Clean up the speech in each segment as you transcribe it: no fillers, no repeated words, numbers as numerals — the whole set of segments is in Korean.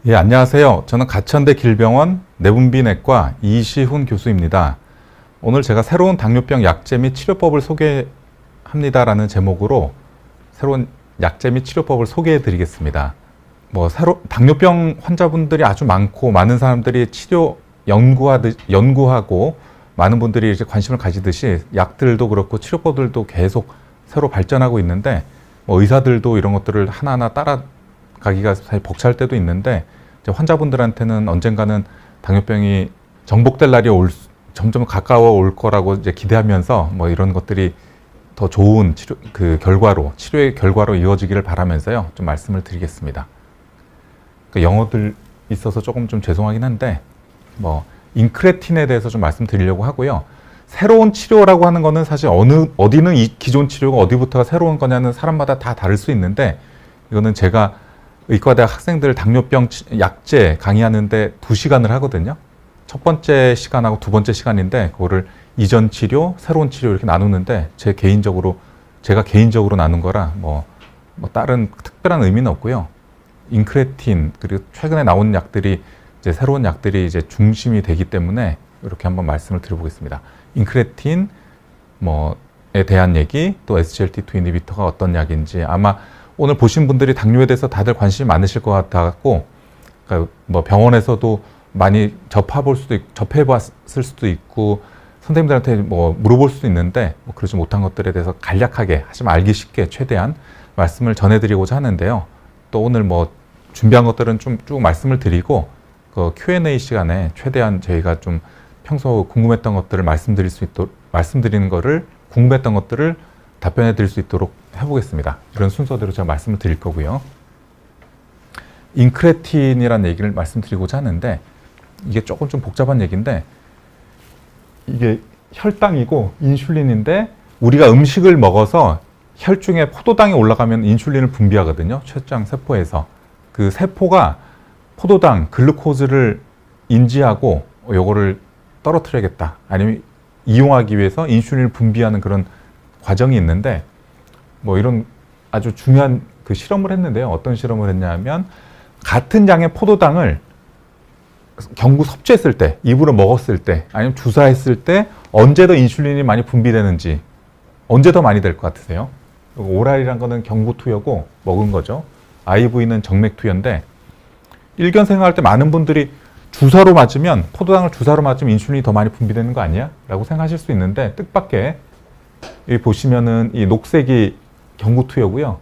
예, 안녕하세요. 저는 가천대 길병원 내분비내과 이시훈 교수입니다. 오늘 제가 새로운 당뇨병 약제 및 치료법을 소개합니다라는 제목으로 새로운 약제 및 치료법을 소개해 드리겠습니다. 당뇨병 환자분들이 아주 많고 많은 사람들이 치료 연구하고 많은 분들이 이제 관심을 가지듯이 약들도 그렇고 치료법들도 계속 새로 발전하고 있는데 의사들도 이런 것들을 하나하나 따라가기가 사실 벅찰 때도 있는데 이제 환자분들한테는 언젠가는 당뇨병이 정복될 날이 점점 가까워 올 거라고 이제 기대하면서 이런 것들이 더 좋은 치료의 결과로 이어지기를 바라면서요. 좀 말씀을 드리겠습니다. 영어들 있어서 조금 좀 죄송하긴 한데 인크레틴에 대해서 좀 말씀드리려고 하고요. 새로운 치료라고 하는 거는 사실 어디는 이 기존 치료가 어디부터가 새로운 거냐는 사람마다 다 다를 수 있는데, 이거는 제가 의과대학 학생들 당뇨병 약제 강의하는데 2시간을 하거든요. 첫 번째 시간하고 두 번째 시간인데 그거를 이전 치료, 새로운 치료 이렇게 나누는데 제가 개인적으로 나눈 거라 다른 특별한 의미는 없고요. 인크레틴 그리고 최근에 나온 약들이 이제 새로운 약들이 이제 중심이 되기 때문에 이렇게 한번 말씀을 드려보겠습니다. 인크레틴 에 대한 얘기, 또 SGLT2 이니비터가 어떤 약인지, 아마 오늘 보신 분들이 당뇨에 대해서 다들 관심이 많으실 것 같아갖고 병원에서도 많이 접해봤을 수도 있고 선생님들한테 물어볼 수도 있는데 그러지 못한 것들에 대해서 간략하게 하지만 알기 쉽게 최대한 말씀을 전해드리고자 하는데요. 또 오늘 준비한 것들은 좀 쭉 말씀을 드리고 그 Q&A 시간에 최대한 저희가 좀 평소 궁금했던 것들을 말씀드리는 거를 궁금했던 것들을 답변해 드릴 수 있도록 해보겠습니다. 이런 순서대로 제가 말씀을 드릴 거고요. 인크레틴이라는 얘기를 말씀드리고자 하는데 이게 조금 좀 복잡한 얘기인데, 이게 혈당이고 인슐린인데 우리가 음식을 먹어서 혈중에 포도당이 올라가면 인슐린을 분비하거든요. 췌장 세포에서. 그 세포가 포도당, 글루코즈를 인지하고 요거를 떨어뜨려야겠다, 아니면 이용하기 위해서 인슐린을 분비하는 그런 과정이 있는데 이런 아주 중요한 그 실험을 했는데요. 어떤 실험을 했냐면 같은 양의 포도당을 경구 섭취했을 때, 입으로 먹었을 때, 아니면 주사했을 때 언제 더 인슐린이 많이 분비되는지, 언제 더 많이 될 것 같으세요? 오랄이란 거는 경구투여고 먹은 거죠. IV는 정맥투여인데 일견 생활할 때 많은 분들이 포도당을 주사로 맞으면 인슐린이 더 많이 분비되는 거 아니야? 라고 생각하실 수 있는데, 뜻밖의 여기 보시면은 이 녹색이 경구투여고요.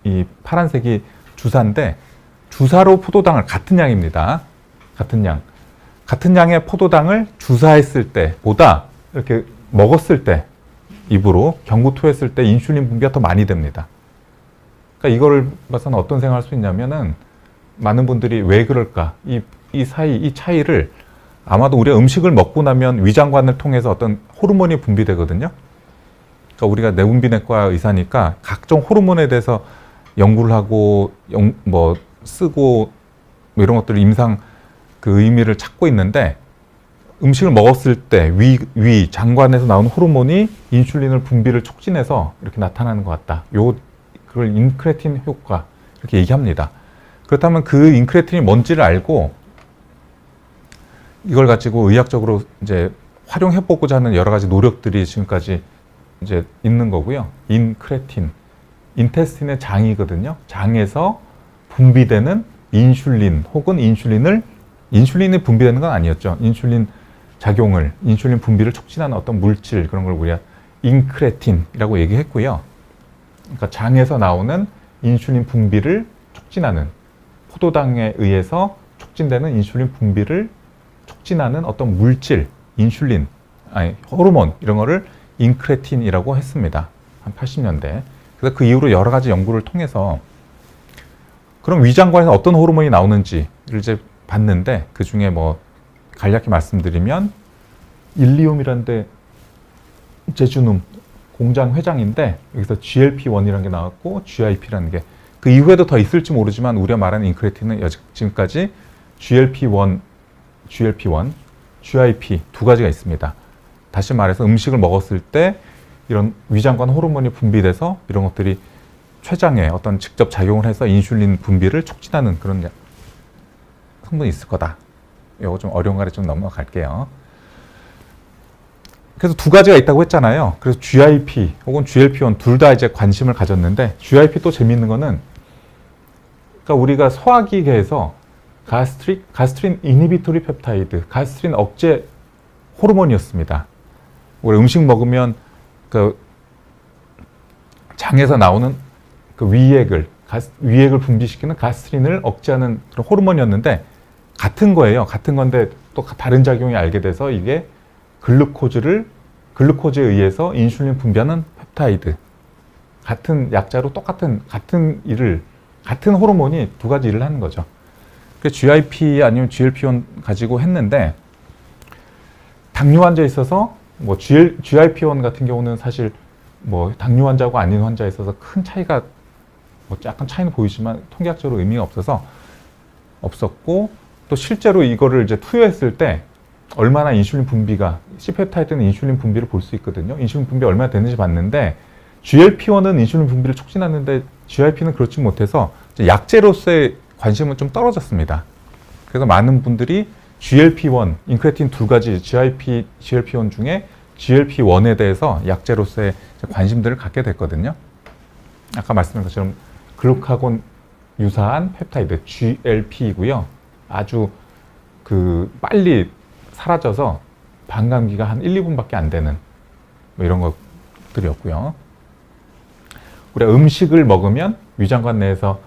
이 파란색이 주사인데, 주사로 포도당을 같은 양입니다. 같은 양의 포도당을 주사했을 때보다 이렇게 먹었을 때, 입으로 경구투여했을 때 인슐린 분비가 더 많이 됩니다. 그러니까 이거를 봐서는 어떤 생각할 수 있냐면은, 많은 분들이 왜 그럴까? 이 차이를 아마도 우리가 음식을 먹고 나면 위장관을 통해서 어떤 호르몬이 분비되거든요. 그러니까 우리가 내분비내과 의사니까 각종 호르몬에 대해서 연구를 하고 쓰고 이런 것들을 임상 그 의미를 찾고 있는데, 음식을 먹었을 때 위 장관에서 나온 호르몬이 인슐린을 분비를 촉진해서 이렇게 나타나는 것 같다. 그걸 인크레틴 효과 이렇게 얘기합니다. 그렇다면 그 인크레틴이 뭔지를 알고 이걸 가지고 의학적으로 이제 활용해 보고자 하는 여러 가지 노력들이 지금까지 이제 있는 거고요. 인크레틴, 인테스틴의 장이거든요. 장에서 분비되는 인슐린 혹은 인슐린이 분비되는 건 아니었죠. 인슐린 분비를 촉진하는 어떤 물질, 그런 걸 우리가 인크레틴이라고 얘기했고요. 그러니까 장에서 나오는 인슐린 분비를 촉진하는, 포도당에 의해서 촉진되는 인슐린 분비를 촉진하는 어떤 물질, 호르몬, 이런 거를 인크레틴이라고 했습니다. 한 80년대. 그래서 그 이후로 여러 가지 연구를 통해서 그럼 위장관에서 어떤 호르몬이 나오는지를 이제 봤는데, 그 중에 간략히 말씀드리면 일리움이라는 데 제주눔 공장 회장인데, 여기서 GLP-1이라는 게 나왔고 GIP라는 게, 그 이후에도 더 있을지 모르지만 우리가 말하는 인크레틴은 지금까지 GLP-1, GIP 두 가지가 있습니다. 다시 말해서 음식을 먹었을 때 이런 위장관 호르몬이 분비돼서 이런 것들이 췌장에 어떤 직접 작용을 해서 인슐린 분비를 촉진하는 그런 성분이 있을 거다. 이거 좀 어려운 거를 좀 넘어갈게요. 그래서 두 가지가 있다고 했잖아요. 그래서 GIP 혹은 GLP-1 둘 다 이제 관심을 가졌는데 GIP 또 재미있는 거는 그러니까 우리가 소화기계에서 가스트린 이니비토리 펩타이드, 가스트린 억제 호르몬이었습니다. 우리 음식 먹으면 그 장에서 나오는 그 위액을 분비시키는 가스트린을 억제하는 그런 호르몬이었는데 같은 거예요. 같은 건데 또 다른 작용이 알게 돼서 이게 글루코즈에 의해서 인슐린 분비하는 펩타이드. 같은 약자로 같은 호르몬이 두 가지 일을 하는 거죠. 그래서 GIP 아니면 GLP-1 가지고 했는데 당뇨 환자에 있어서 뭐 GIP-1 같은 경우는 사실 뭐 당뇨 환자고 아닌 환자에 있어서 큰 차이가 뭐 약간 차이는 보이지만 통계학적으로 의미가 없었고 또 실제로 이거를 이제 투여했을 때 얼마나 인슐린 분비가 C펩타이드는 인슐린 분비를 볼 수 있거든요. 인슐린 분비 얼마나 되는지 봤는데 GLP-1은 인슐린 분비를 촉진하는데 GIP는 그렇지 못해서 약제로서의 관심은 좀 떨어졌습니다. 그래서 많은 분들이 GLP-1, 인크레틴 두 가지 GIP, GLP-1 중에 GLP-1에 대해서 약제로서의 관심들을 갖게 됐거든요. 아까 말씀드린 것처럼 글루카곤 유사한 펩타이드 GLP이고요. 아주 빨리 사라져서 반감기가 한 1, 2분밖에 안 되는 뭐 이런 것들이었고요. 우리가 음식을 먹으면 위장관 내에서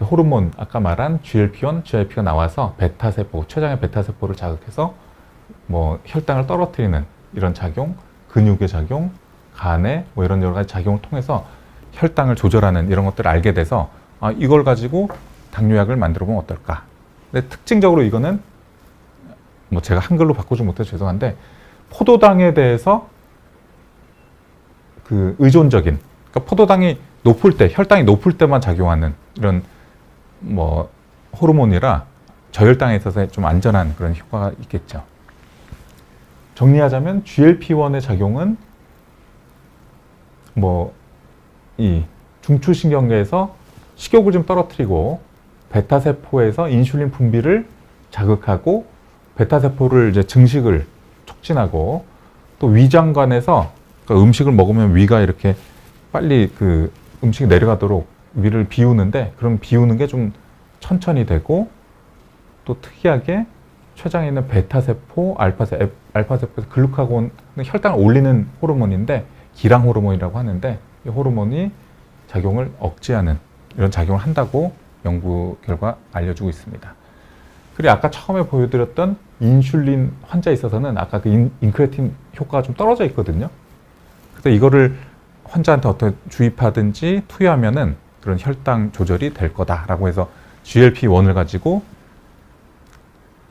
호르몬, 아까 말한 GLP-1, GIP가 나와서 베타세포, 췌장의 베타세포를 자극해서 뭐 혈당을 떨어뜨리는 이런 작용, 근육의 작용, 간에 뭐 이런 여러 가지 작용을 통해서 혈당을 조절하는 이런 것들을 알게 돼서 이걸 가지고 당뇨약을 만들어 보면 어떨까. 근데 특징적으로 이거는 뭐 제가 한글로 바꾸지 못해서 죄송한데 포도당에 대해서 그 의존적인, 그러니까 포도당이 높을 때, 혈당이 높을 때만 작용하는 이런 뭐 호르몬이라 저혈당에 있어서 좀 안전한 그런 효과가 있겠죠. 정리하자면 GLP-1의 작용은 뭐 이 중추신경계에서 식욕을 좀 떨어뜨리고 베타세포에서 인슐린 분비를 자극하고 베타세포를 이제 증식을 촉진하고 또 위장관에서 그러니까 음식을 먹으면 위가 이렇게 빨리 그 음식이 내려가도록 위를 비우는데 그럼 비우는 게 좀 천천히 되고 또 특이하게 췌장에 있는 베타세포, 알파세포에서 글루카곤, 혈당을 올리는 호르몬인데 기랑 호르몬이라고 하는데 이 호르몬이 작용을 억제하는 이런 작용을 한다고 연구 결과 알려주고 있습니다. 그리고 아까 처음에 보여드렸던 인슐린 환자에 있어서는 아까 그 인크레틴 효과가 좀 떨어져 있거든요. 그래서 이거를 환자한테 어떻게 주입하든지 투여하면은 그런 혈당 조절이 될 거다라고 해서 GLP-1을 가지고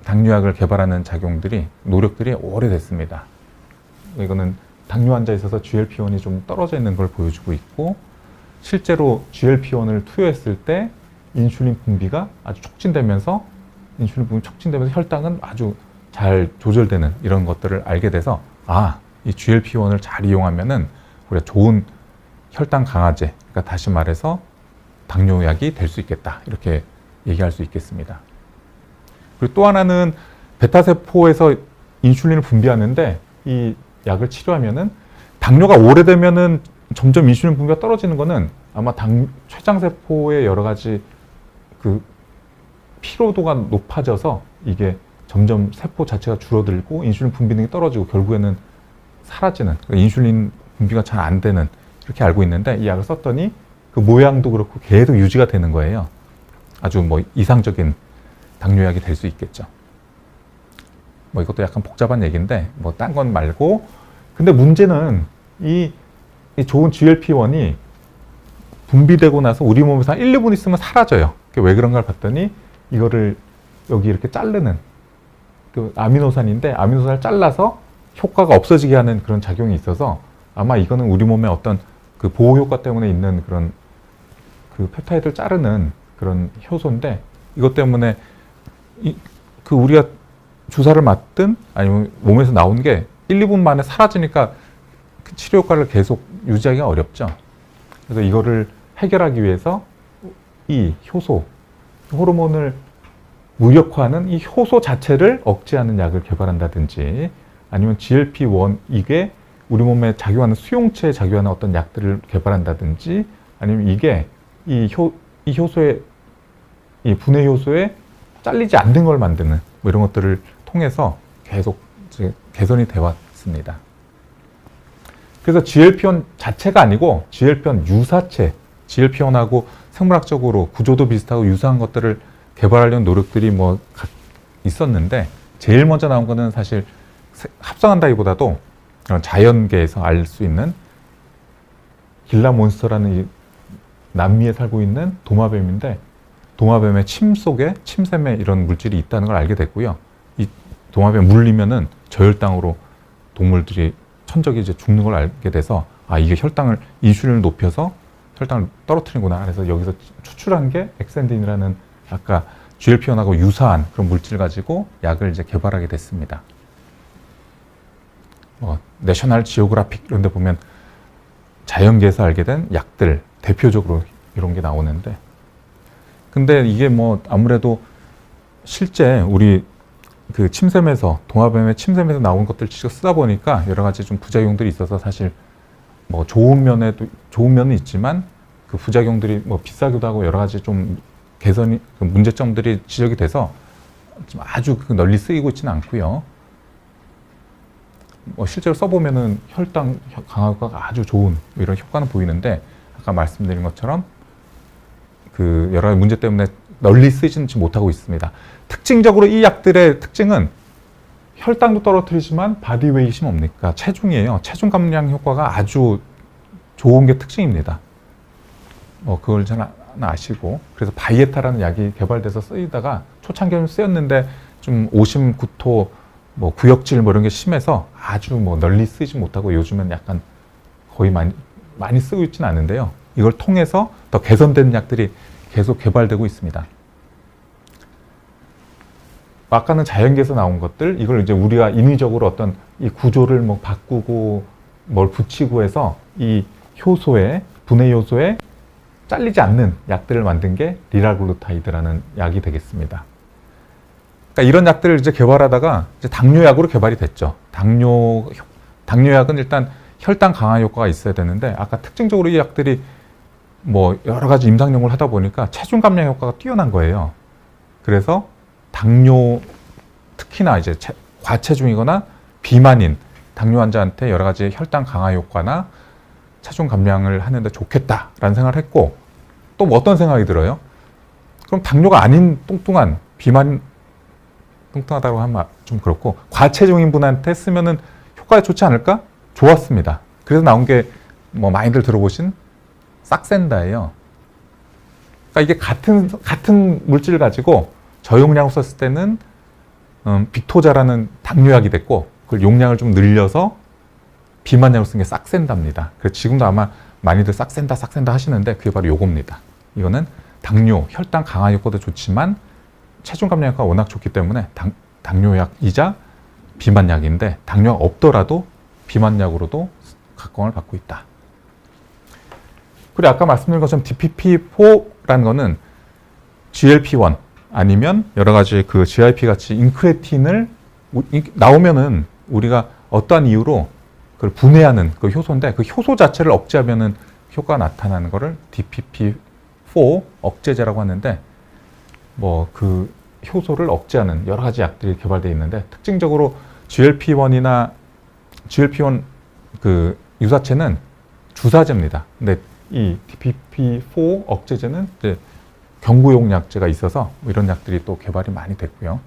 당뇨약을 개발하는 노력들이 오래됐습니다. 이거는 당뇨 환자에 있어서 GLP-1이 좀 떨어져 있는 걸 보여주고 있고 실제로 GLP-1을 투여했을 때 인슐린 분비가 아주 촉진되면서 혈당은 아주 잘 조절되는 이런 것들을 알게 돼서 이 GLP-1을 잘 이용하면은 우리가 좋은 혈당 강화제, 그러니까 다시 말해서 당뇨약이 될 수 있겠다 이렇게 얘기할 수 있겠습니다. 그리고 또 하나는 베타세포에서 인슐린을 분비하는데 이 약을 치료하면은 당뇨가 오래되면은 점점 인슐린 분비가 떨어지는 거는 아마 췌장세포의 여러 가지 그 피로도가 높아져서 이게 점점 세포 자체가 줄어들고 인슐린 분비 능이 떨어지고 결국에는 사라지는, 인슐린 분비가 잘 안 되는 이렇게 알고 있는데 이 약을 썼더니 그 모양도 그렇고 계속 유지가 되는 거예요. 아주 뭐 이상적인 당뇨약이 될 수 있겠죠. 뭐 이것도 약간 복잡한 얘기인데 뭐 딴 건 말고 근데 문제는 이 좋은 GLP-1이 분비되고 나서 우리 몸에서 한 1, 2분 있으면 사라져요. 왜 그런가를 봤더니 이거를 여기 이렇게 자르는 그 아미노산인데 아미노산을 잘라서 효과가 없어지게 하는 그런 작용이 있어서 아마 이거는 우리 몸에 어떤 그 보호 효과 때문에 있는 그런 그 펩타이드를 자르는 그런 효소인데 이것 때문에 그 우리가 주사를 맞든 아니면 몸에서 나온 게 1, 2분 만에 사라지니까 그 치료 효과를 계속 유지하기가 어렵죠. 그래서 이거를 해결하기 위해서 이 효소, 호르몬을 무력화하는 이 효소 자체를 억제하는 약을 개발한다든지 아니면 GLP-1 이게 우리 몸에 작용하는 수용체에 작용하는 어떤 약들을 개발한다든지 아니면 이게 이 효소의 이 분해 효소에 잘리지 않는 걸 만드는 뭐 이런 것들을 통해서 계속 개선이 되어 왔습니다. 그래서 GLP-1 자체가 아니고 GLP-1 유사체, GLP-1하고 생물학적으로 구조도 비슷하고 유사한 것들을 개발하려는 노력들이 뭐 있었는데 제일 먼저 나온 거는 사실 합성한다기보다도 자연계에서 알 수 있는 길라몬스터라는 이 남미에 살고 있는 도마뱀인데 도마뱀의 침 속에 침샘에 이런 물질이 있다는 걸 알게 됐고요. 이 도마뱀 물리면은 저혈당으로 동물들이 천적이 이제 죽는 걸 알게 돼서 아 이게 혈당을 인슐린을 높여서 혈당을 떨어뜨리는구나. 그래서 여기서 추출한 게 엑센딘이라는 아까 GLP-1하고 유사한 그런 물질 가지고 약을 이제 개발하게 됐습니다. 내셔널 지오그래픽 이런 데 보면 자연계에서 알게 된 약들 대표적으로 이런 게 나오는데 근데 이게 뭐 아무래도 실제 우리 그 침샘에서 도마뱀의 침샘에서 나온 것들 직접 쓰다 보니까 여러 가지 좀 부작용들이 있어서 사실 뭐 좋은 면은 있지만 그 부작용들이 뭐 비싸기도 하고 여러 가지 좀 개선이 그 문제점들이 지적이 돼서 좀 아주 널리 쓰이고 있지는 않고요. 뭐 실제로 써보면은 혈당 강화가 아주 좋은 이런 효과는 보이는데 아까 말씀드린 것처럼 그 여러 가지 문제 때문에 널리 쓰이지는 못하고 있습니다. 특징적으로 이 약들의 특징은 혈당도 떨어뜨리지만 바디웨이트이 뭡니까? 체중이에요. 체중 감량 효과가 아주 좋은 게 특징입니다. 그걸 잘 아시고 그래서 바이에타라는 약이 개발돼서 쓰이다가 초창기에는 쓰였는데 좀 오심, 구토, 뭐 구역질 뭐 이런 게 심해서 아주 뭐 널리 쓰이지 못하고 요즘은 약간 거의 많이 쓰고 있지는 않은데요. 이걸 통해서 더 개선된 약들이 계속 개발되고 있습니다. 아까는 자연계에서 나온 것들, 이걸 이제 우리가 인위적으로 어떤 이 구조를 뭐 바꾸고 뭘 붙이고 해서 이 효소에, 분해 효소에 잘리지 않는 약들을 만든 게 리라글루타이드라는 약이 되겠습니다. 그러니까 이런 약들을 이제 개발하다가 이제 당뇨약으로 개발이 됐죠. 당뇨약은 일단 혈당 강화 효과가 있어야 되는데 아까 특징적으로 이 약들이 뭐 여러 가지 임상연구를 하다 보니까 체중 감량 효과가 뛰어난 거예요. 그래서 당뇨 특히나 이제 과체중이거나 비만인 당뇨 환자한테 여러 가지 혈당 강화 효과나 체중 감량을 하는데 좋겠다라는 생각을 했고 또 뭐 어떤 생각이 들어요? 그럼 당뇨가 아닌 뚱뚱한 비만 뚱뚱하다고 하면 좀 그렇고 과체중인 분한테 쓰면은 효과가 좋지 않을까? 좋았습니다. 그래서 나온 게 뭐 많이들 들어보신 싹센다예요. 그러니까 이게 같은 물질을 가지고 저용량으로 썼을 때는 빅토자라는 당뇨약이 됐고 그걸 용량을 좀 늘려서 비만약으로 쓴 게 싹센다입니다. 그래서 지금도 아마 많이들 싹센다 하시는데 그게 바로 요겁니다. 이거는 당뇨, 혈당 강화 효과도 좋지만 체중 감량 효과가 워낙 좋기 때문에 당뇨약이자 비만약인데 당뇨가 없더라도 비만약으로도 각광을 받고 있다. 그리고 아까 말씀드린 것처럼 DPP-4라는 거는 GLP-1 아니면 여러 가지 그 GIP 같이 인크레틴을 나오면은 우리가 어떠한 이유로 그걸 분해하는 그 효소인데 그 효소 자체를 억제하면은 효과가 나타나는 거를 DPP-4 억제제라고 하는데 뭐 그 효소를 억제하는 여러 가지 약들이 개발되어 있는데 특징적으로 GLP-1 그 유사체는 주사제입니다. 근데 이 DPP-4 억제제는 이제 경구용 약제가 있어서 이런 약들이 또 개발이 많이 됐고요.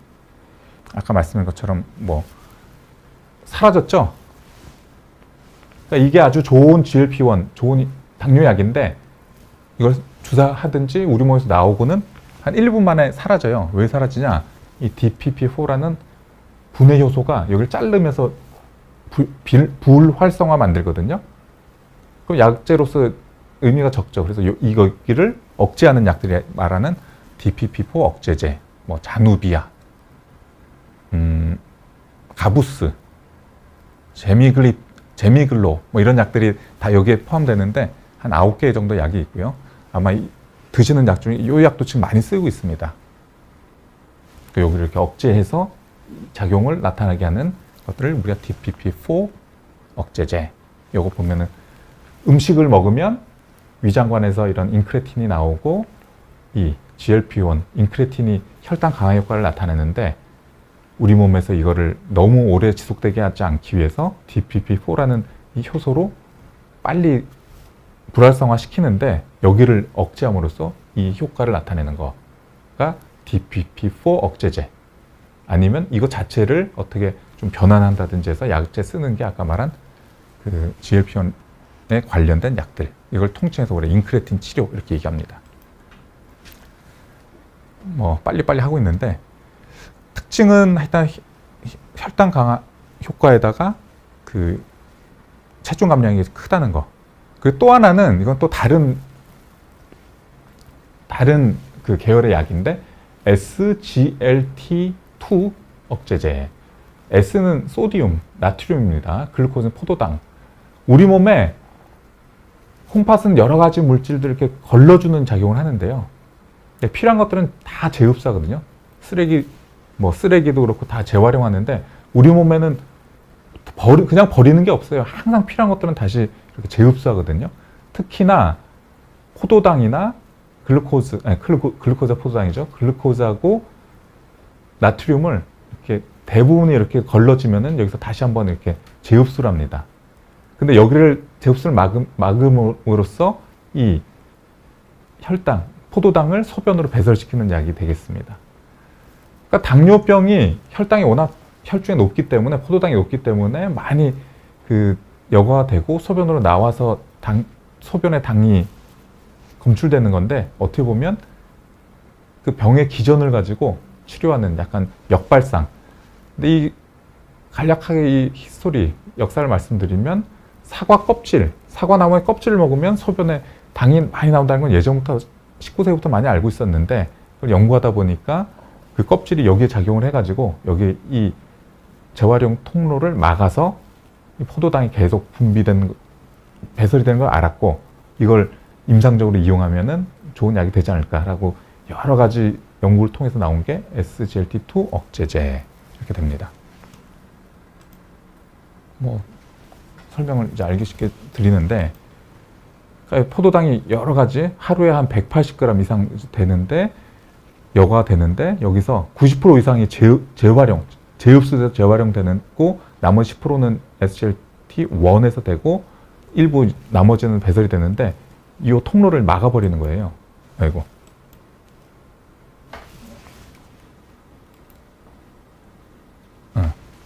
아까 말씀드린 것처럼 뭐 사라졌죠. 그러니까 이게 아주 좋은 GLP-1, 좋은 당뇨약인데 이걸 주사하든지 우리 몸에서 나오고는 한 1분 만에 사라져요. 왜 사라지냐? 이 DPP-4라는 분해 효소가 여기를 자르면서 불활성화 만들거든요. 그럼 약제로서 의미가 적죠. 그래서 이거를 억제하는 약들이 말하는 DPP-4 억제제, 뭐 자누비아, 가부스, 제미글로 뭐 이런 약들이 다 여기에 포함되는데 한 9개 정도 약이 있고요. 아마 드시는 약 중에 이 약도 지금 많이 쓰고 있습니다. 여기를 이렇게 억제해서 작용을 나타나게 하는 것들을 우리가 DPP-4 억제제. 요거 보면은 음식을 먹으면 위장관에서 이런 인크레틴이 나오고 이 GLP-1, 인크레틴이 혈당 강화 효과를 나타내는데 우리 몸에서 이거를 너무 오래 지속되게 하지 않기 위해서 DPP-4라는 이 효소로 빨리 불활성화 시키는데 여기를 억제함으로써 이 효과를 나타내는 거가 DPP-4 억제제. 아니면 이거 자체를 어떻게 좀 변환한다든지 해서 약제 쓰는 게 아까 말한 그 GLP-1에 관련된 약들. 이걸 통칭해서 우리 인크레틴 치료 이렇게 얘기합니다. 뭐 빨리빨리 하고 있는데 특징은 일단 혈당 강화 효과에다가 그 체중 감량이 크다는 거. 그리고 또 하나는 이건 또 다른 그 계열의 약인데 SGLT2 억제제. S는 소디움, 나트륨입니다. 글루코즈는 포도당. 우리 몸에 콩팥은 여러 가지 물질들을 이렇게 걸러주는 작용을 하는데요. 필요한 것들은 다 재흡수하거든요. 쓰레기도 그렇고 다 재활용하는데 우리 몸에는 그냥 버리는 게 없어요. 항상 필요한 것들은 다시 이렇게 재흡수하거든요. 특히나 포도당이나 글루코즈가 포도당이죠. 글루코즈하고 나트륨을 이렇게 대부분이 이렇게 걸러지면은 여기서 다시 한번 이렇게 재흡수를 합니다. 근데 여기를 재흡수를 막음으로써 이 혈당, 포도당을 소변으로 배설시키는 약이 되겠습니다. 그러니까 당뇨병이 혈당이 워낙 혈중에 높기 때문에 포도당이 높기 때문에 많이 그 여과가 되고 소변으로 나와서 소변에 당이 검출되는 건데 어떻게 보면 그 병의 기전을 가지고 치료하는 약간 역발상. 근데 이 간략하게 이 히스토리, 역사를 말씀드리면 사과나무의 껍질을 먹으면 소변에 당이 많이 나온다는 건 예전부터 19세기부터 많이 알고 있었는데 그걸 연구하다 보니까 그 껍질이 여기에 작용을 해가지고 여기 이 재활용 통로를 막아서 이 포도당이 계속 배설이 되는 걸 알았고 이걸 임상적으로 이용하면은 좋은 약이 되지 않을까라고 여러 가지 연구를 통해서 나온 게 SGLT2 억제제 이렇게 됩니다. 뭐 설명을 이제 알기 쉽게 드리는데 그러니까 포도당이 여러 가지 하루에 한 180g 이상 되는데 여과가 되는데 여기서 90% 이상이 재흡수돼서 재활용되고 나머지 10%는 SGLT1에서 되고 일부 나머지는 배설이 되는데 이 통로를 막아버리는 거예요. 아이고.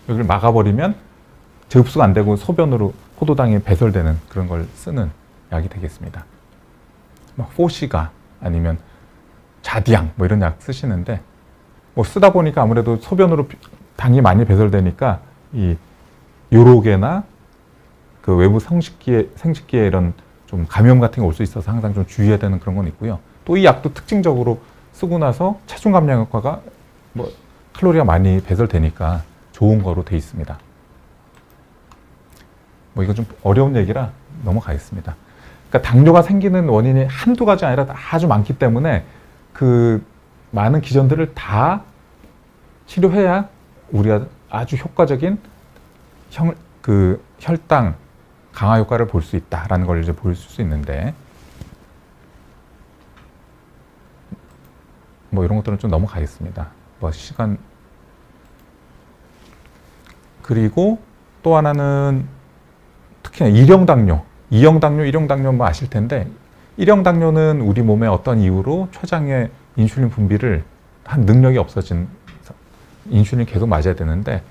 여기를 막아버리면 재흡수가 안 되고 소변으로 포도당이 배설되는 그런 걸 쓰는 약이 되겠습니다. 막 포시가 아니면 자디앙 뭐 이런 약 쓰시는데 뭐 쓰다 보니까 아무래도 소변으로 당이 많이 배설되니까 이 요로게나 그 외부 생식기에 이런 좀 감염 같은 게 올 수 있어서 항상 좀 주의해야 되는 그런 건 있고요. 또 이 약도 특징적으로 쓰고 나서 체중 감량 효과가 뭐 칼로리가 많이 배설되니까 좋은 거로 돼 있습니다. 뭐 이건 좀 어려운 얘기라 넘어가겠습니다. 그러니까 당뇨가 생기는 원인이 한두 가지 아니라 아주 많기 때문에 그 많은 기전들을 다 치료해야 우리가 아주 효과적인 혈당 강화 효과를 볼 수 있다라는 걸 이제 볼 수 있는데 뭐 이런 것들은 좀 넘어가겠습니다. 뭐 시간 그리고 또 하나는 특히나 2형 당뇨 뭐 아실 텐데 1형 당뇨는 우리 몸에 어떤 이유로 췌장의 인슐린 분비를 한 능력이 없어진 인슐린 계속 맞아야 되는데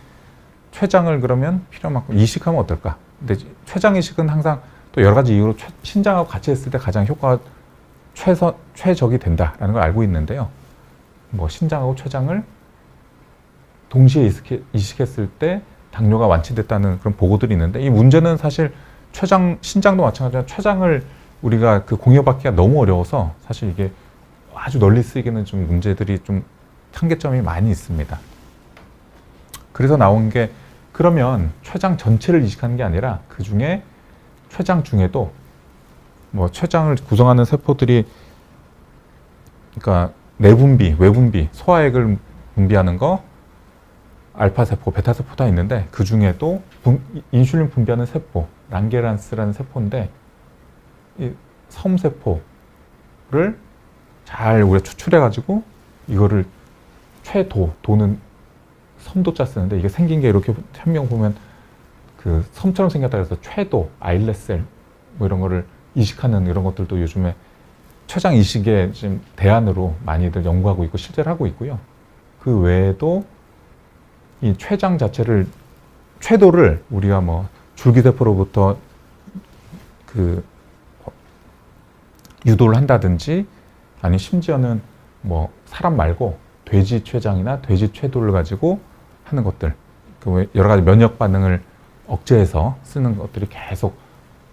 췌장을 그러면 필요만큼 이식하면 어떨까? 근데 췌장 이식은 항상 또 여러 가지 이유로 신장하고 같이 했을 때 가장 효과가 최적이 된다라는 걸 알고 있는데요. 뭐 신장하고 췌장을 동시에 이식했을 때 당뇨가 완치됐다는 그런 보고들이 있는데 이 문제는 사실 신장도 마찬가지로 췌장을 우리가 그 공여받기가 너무 어려워서 사실 이게 아주 널리 쓰이기는 좀 문제들이 좀 한계점이 많이 있습니다. 그래서 나온 게 그러면 췌장 전체를 이식하는 게 아니라 그 중에 췌장 중에도 뭐 췌장을 구성하는 세포들이 그러니까 내분비, 외분비, 소화액을 분비하는 거 알파세포, 베타세포 다 있는데 그 중에도 인슐린 분비하는 세포, 랑게란스라는 세포인데 이 섬세포를 잘 우리가 추출해가지고 이거를 도는 섬도자 쓰는데 이게 생긴 게 이렇게 현명 보면 그 섬처럼 생겼다 해서 췌도, 아일렛셀 뭐 이런 거를 이식하는 이런 것들도 요즘에 췌장 이식의 지금 대안으로 많이들 연구하고 있고 실제로 하고 있고요. 그 외에도 이 췌장 자체를 궤도를 우리가 뭐 줄기세포로부터 그 유도를 한다든지 아니 심지어는 뭐 사람 말고 돼지 췌장이나 돼지 궤도를 가지고 하는 것들 그 여러 가지 면역 반응을 억제해서 쓰는 것들이 계속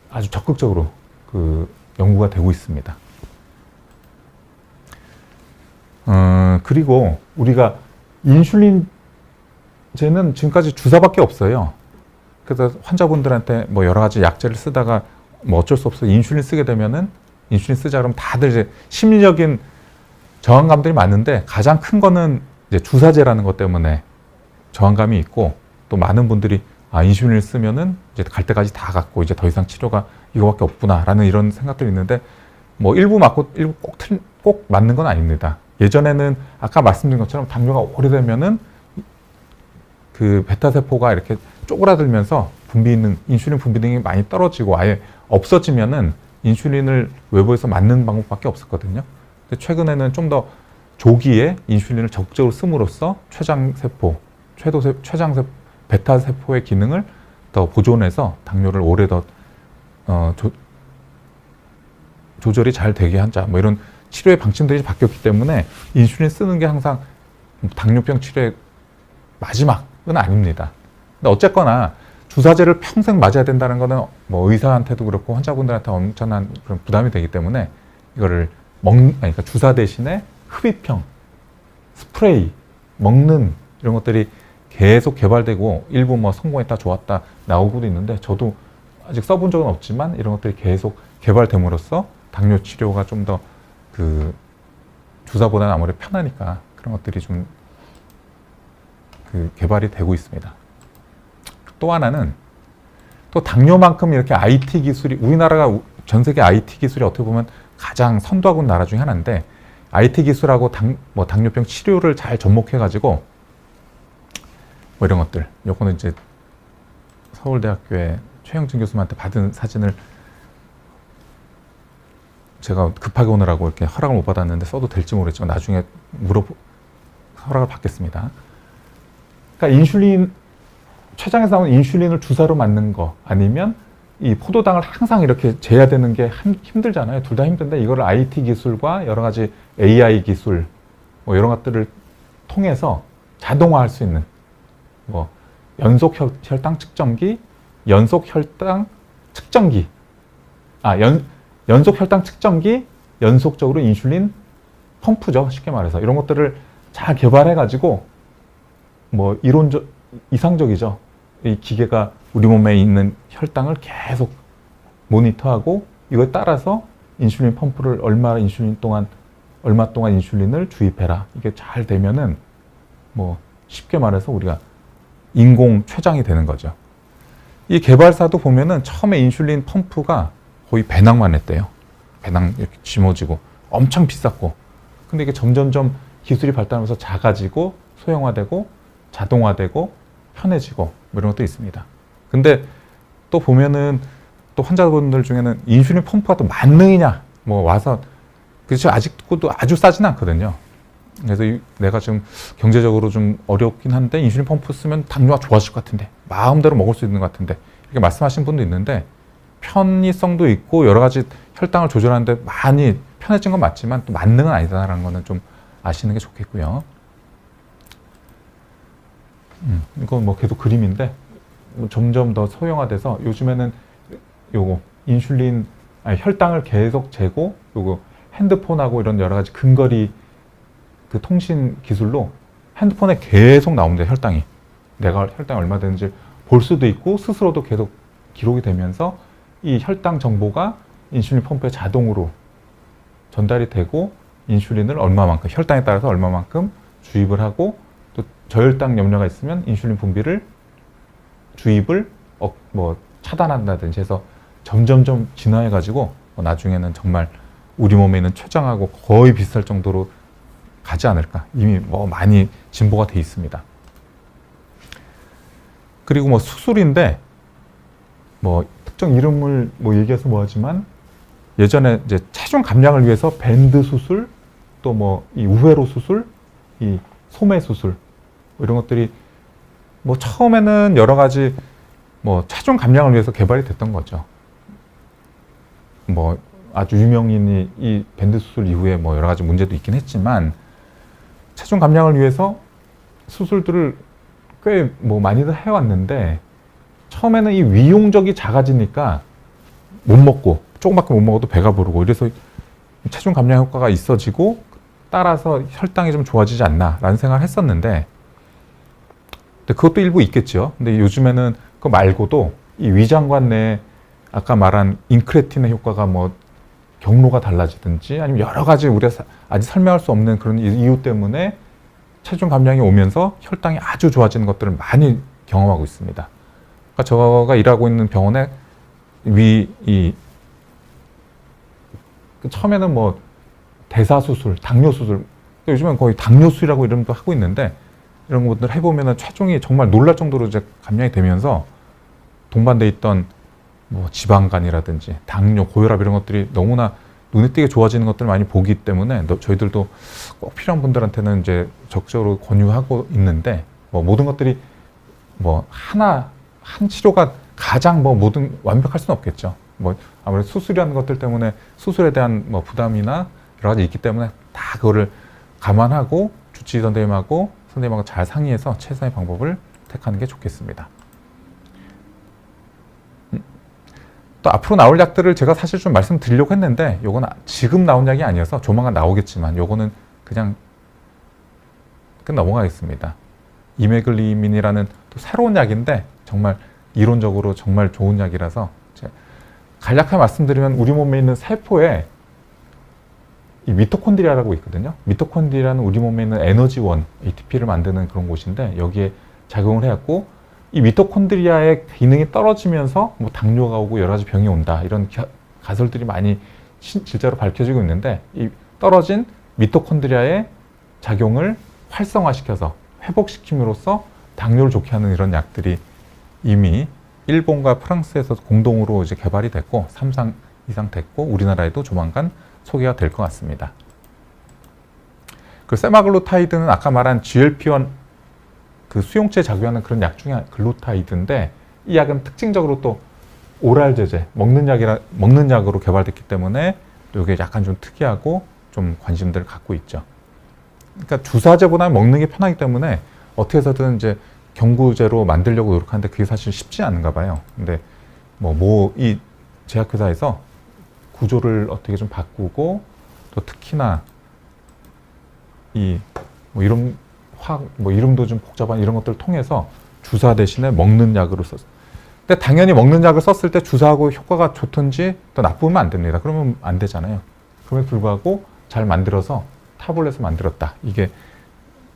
아주 적극적으로 그 연구가 되고 있습니다. 그리고 우리가 인슐린제는 지금까지 주사밖에 없어요. 그래서 환자분들한테 뭐 여러 가지 약제를 쓰다가 뭐 어쩔 수 없어 인슐린 쓰게 되면은 인슐린 쓰자 그러면 다들 이제 심리적인 저항감들이 많은데 가장 큰 거는 이제 주사제라는 것 때문에 저항감이 있고 또 많은 분들이 인슐린을 쓰면은 이제 갈 때까지 다 갔고 이제 더 이상 치료가 이거밖에 없구나라는 이런 생각들이 있는데 뭐 일부 맞고 일부 꼭 맞는 건 아닙니다. 예전에는 아까 말씀드린 것처럼 당뇨가 오래되면은 그 베타세포가 이렇게 쪼그라들면서 인슐린 분비 능이 많이 떨어지고 아예 없어지면은 인슐린을 외부에서 맞는 방법밖에 없었거든요. 근데 최근에는 좀 더 조기에 인슐린을 적극적으로 씀으로써 베타세포의 기능을 더 보존해서 당뇨를 오래 더 조절이 잘 되게 하자 뭐 이런 치료의 방침들이 바뀌었기 때문에 인슐린 쓰는 게 항상 당뇨병 치료의 마지막은 아닙니다. 근데 어쨌거나 주사제를 평생 맞아야 된다는 거는 뭐 의사한테도 그렇고 환자분들한테 엄청난 그런 부담이 되기 때문에 이거를 그러니까 주사 대신에 흡입형, 스프레이, 먹는 이런 것들이 계속 개발되고 일부 뭐 성공했다, 좋았다 나오고도 있는데 저도 아직 써본 적은 없지만 이런 것들이 계속 개발됨으로써 당뇨 치료가 좀 더 그 주사보다는 아무래도 편하니까 그런 것들이 좀 그 개발이 되고 있습니다. 또 하나는 또 당뇨만큼 이렇게 IT 기술이 우리나라가 전 세계 IT 기술이 어떻게 보면 가장 선도하고 있는 나라 중에 하나인데 IT 기술하고 당뇨병 치료를 잘 접목해가지고 뭐 이런 것들 요거는 이제 서울대학교의 최영진 교수님한테 받은 사진을 제가 급하게 오느라고 이렇게 허락을 못 받았는데 써도 될지 모르겠지만 나중에 허락을 받겠습니다. 그러니까 췌장에서 나오는 인슐린을 주사로 맞는 거 아니면 이 포도당을 항상 이렇게 재야 되는 게 힘들잖아요. 둘 다 힘든데 이거를 IT 기술과 여러 가지 AI 기술 뭐 이런 것들을 통해서 자동화할 수 있는 뭐 연속 혈당 측정기, 연속 혈당 측정기, 연속적으로 인슐린 펌프죠. 쉽게 말해서 이런 것들을 잘 개발해가지고 뭐 이상적이죠. 이 기계가 우리 몸에 있는 혈당을 계속 모니터하고 이거에 따라서 인슐린 펌프를 얼마 동안 인슐린을 주입해라. 이게 잘 되면은 뭐 쉽게 말해서 우리가 인공 췌장이 되는 거죠. 이 개발사도 보면은 처음에 인슐린 펌프가 거의 배낭만 했대요. 배낭 이렇게 짊어지고 엄청 비쌌고. 근데 이게 점점점 기술이 발달하면서 작아지고 소형화되고 자동화되고 편해지고 뭐 이런 것도 있습니다. 근데 또 보면은 또 환자분들 중에는 인슐린 펌프가 또 만능이냐 뭐 와서 그렇죠. 아직도 아주 싸진 않거든요. 그래서 내가 지금 경제적으로 좀 어렵긴 한데 인슐린 펌프 쓰면 당뇨가 좋아질 것 같은데 마음대로 먹을 수 있는 것 같은데 이렇게 말씀하신 분도 있는데 편의성도 있고 여러 가지 혈당을 조절하는데 많이 편해진 건 맞지만 또 만능은 아니다라는 거는 좀 아시는 게 좋겠고요. 이건 뭐 계속 그림인데 점점 더 소형화돼서 요즘에는 요거 혈당을 계속 재고 요거 핸드폰하고 이런 여러 가지 근거리 그 통신 기술로 핸드폰에 계속 나옵니다. 혈당이 내가 혈당이 얼마 되는지 볼 수도 있고 스스로도 계속 기록이 되면서 이 혈당 정보가 인슐린 펌프에 자동으로 전달이 되고 인슐린을 혈당에 따라서 얼마만큼 주입을 하고 저혈당 염려가 있으면 인슐린 분비를 주입을 차단한다든지 해서 점점점 진화해가지고 나중에는 정말 우리 몸에 있는 췌장하고 거의 비슷할 정도로 가지 않을까. 이미 많이 진보가 돼 있습니다. 그리고 수술인데 특정 이름을 얘기해서 뭐하지만 예전에 이제 체중 감량을 위해서 밴드 수술, 또 이 우회로 수술, 이 소매 수술 이런 것들이 처음에는 여러 가지 체중 감량을 위해서 개발이 됐던 거죠. 아주 유명인이 이 밴드 수술 이후에 여러 가지 문제도 있긴 했지만 체중 감량을 위해서 수술들을 꽤 많이들 해왔는데 처음에는 이 위용적이 작아지니까 못 먹고 조금밖에 못 먹어도 배가 부르고 이래서 체중 감량 효과가 있어지고 따라서 혈당이 좀 좋아지지 않나 라는 생각을 했었는데 그것도 일부 있겠죠. 근데 요즘에는 그거 말고도 이 위장관 내에 아까 말한 인크레틴의 효과가 경로가 달라지든지 아니면 여러 가지 우리가 아직 설명할 수 없는 그런 이유 때문에 체중 감량이 오면서 혈당이 아주 좋아지는 것들을 많이 경험하고 있습니다. 그러니까 제가 일하고 있는 병원에 처음에는 대사수술, 당뇨수술, 요즘엔 거의 당뇨술이라고 이름도 하고 있는데 이런 것들 해보면 체중이 정말 놀랄 정도로 이제 감량이 되면서 동반돼 있던 지방간이라든지 당뇨, 고혈압 이런 것들이 너무나 눈에 띄게 좋아지는 것들을 많이 보기 때문에 저희들도 꼭 필요한 분들한테는 이제 적극적으로 권유하고 있는데 모든 것들이 한 치료가 가장 모든 완벽할 수는 없겠죠. 아무래도 수술이라는 것들 때문에 수술에 대한 부담이나 여러 가지 있기 때문에 다 그거를 감안하고 주치의 선생님하고 잘 상의해서 최선의 방법을 택하는 게 좋겠습니다. 또 앞으로 나올 약들을 제가 사실 좀 말씀드리려고 했는데 요건 지금 나온 약이 아니어서 조만간 나오겠지만 요거는 그냥 넘어가겠습니다. 이메글리민이라는 또 새로운 약인데 정말 이론적으로 정말 좋은 약이라서 간략하게 말씀드리면 우리 몸에 있는 세포에 이 미토콘드리아라고 있거든요. 미토콘드리아는 우리 몸에 있는 에너지원, ATP를 만드는 그런 곳인데 여기에 작용을 해갖고 이 미토콘드리아의 기능이 떨어지면서 당뇨가 오고 여러 가지 병이 온다 이런 가설들이 많이 실제로 밝혀지고 있는데 이 떨어진 미토콘드리아의 작용을 활성화시켜서 회복시킴으로써 당뇨를 좋게 하는 이런 약들이 이미 일본과 프랑스에서 공동으로 이제 개발이 됐고 3상 이상 됐고 우리나라에도 조만간 소개가 될 것 같습니다. 그 세마글루타이드는 아까 말한 GLP-1 그 수용체에 작용하는 그런 약 중에 글루타이드인데 이 약은 특징적으로 또 오랄 제제, 먹는 약으로 개발됐기 때문에 이게 약간 좀 특이하고 좀 관심들을 갖고 있죠. 그러니까 주사제보다는 먹는 게 편하기 때문에 어떻게 해서든 이제 경구제로 만들려고 노력하는데 그게 사실 쉽지 않은가 봐요. 근데 이 제약회사에서 구조를 어떻게 좀 바꾸고 또 특히나 이름도 좀 복잡한 이런 것들을 통해서 주사 대신에 먹는 약으로 썼어요. 근데 당연히 먹는 약을 썼을 때 주사하고 효과가 좋든지 또 나쁘면 안 됩니다. 그러면 안 되잖아요. 그럼에도 불구하고 잘 만들어서 타블렛을 만들었다. 이게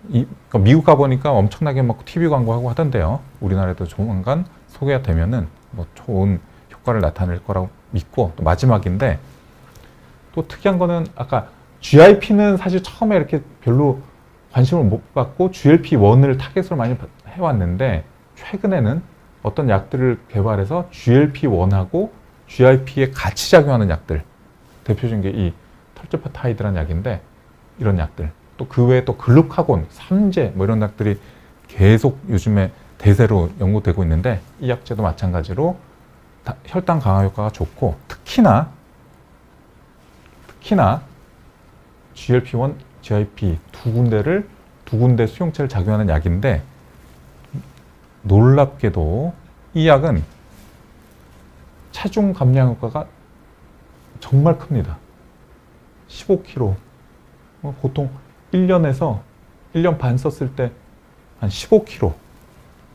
그러니까 미국 가보니까 엄청나게 TV 광고하고 하던데요. 우리나라에도 조만간 소개가 되면은 좋은 효과를 나타낼 거라고 믿고 또 마지막인데 또 특이한 거는 아까 GIP는 사실 처음에 이렇게 별로 관심을 못 갖고 GLP-1을 타겟으로 많이 해왔는데 최근에는 어떤 약들을 개발해서 GLP-1하고 GIP에 같이 작용하는 약들 대표적인 게 이 털제파타이드라는 약인데 이런 약들 또 그 외에 또 글루카곤, 삼제 이런 약들이 계속 요즘에 대세로 연구되고 있는데 이 약제도 마찬가지로 혈당 강화 효과가 좋고 특히나 GLP-1, GIP 두 군데 수용체를 작용하는 약인데 놀랍게도 이 약은 체중 감량 효과가 정말 큽니다. 15kg. 보통 1년에서 1년 반 썼을 때 한 15kg.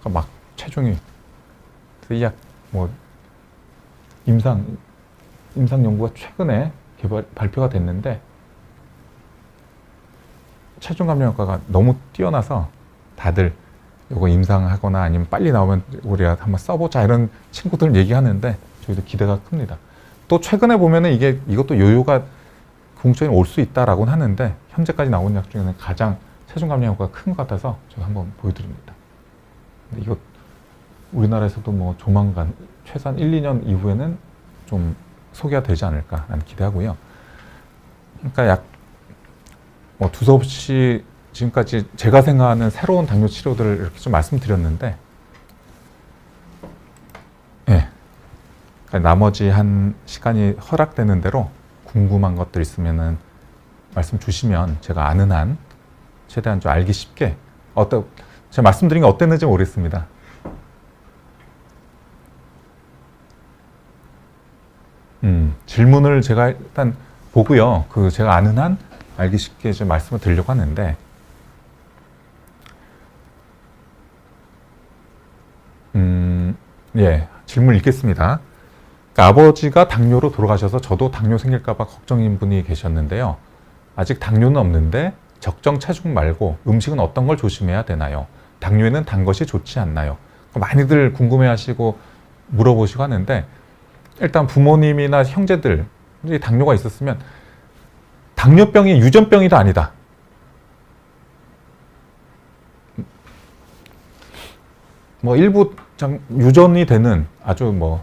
그러니까 막 체중이. 이 약 임상 연구가 최근에 발표가 됐는데 체중 감량 효과가 너무 뛰어나서 다들 이거 임상하거나 아니면 빨리 나오면 우리가 한번 써보자 이런 친구들 얘기하는데 저희도 기대가 큽니다. 또 최근에 보면은 이것도 요요가 궁극적으로 올 수 있다라고는 하는데 현재까지 나온 약 중에는 가장 체중 감량 효과가 큰 것 같아서 제가 한번 보여드립니다. 근데 이거 우리나라에서도 뭐 조만간 최소한 1, 2년 이후에는 좀 소개가 되지 않을까라는 기대하고요. 그러니까 약 뭐 두서없이 지금까지 제가 생각하는 새로운 당뇨 치료들을 이렇게 좀 말씀드렸는데, 예. 그러니까 나머지 한 시간이 허락되는 대로 궁금한 것들 있으면은 말씀 주시면 제가 아는 한 최대한 좀 알기 쉽게 제가 말씀드린 게 어땠는지 모르겠습니다. 질문을 제가 일단 보고요. 제가 아는 한 알기 쉽게 좀 말씀을 드리려고 하는데, 예, 질문 읽겠습니다. 그러니까 아버지가 당뇨로 돌아가셔서 저도 당뇨 생길까봐 걱정인 분이 계셨는데요. 아직 당뇨는 없는데 적정 체중 말고 음식은 어떤 걸 조심해야 되나요? 당뇨에는 단 것이 좋지 않나요? 많이들 궁금해하시고 물어보시고 하는데, 일단 부모님이나 형제들 당뇨가 있었으면 당뇨병이 유전병이도 아니다. 뭐 일부 유전이 되는 아주 뭐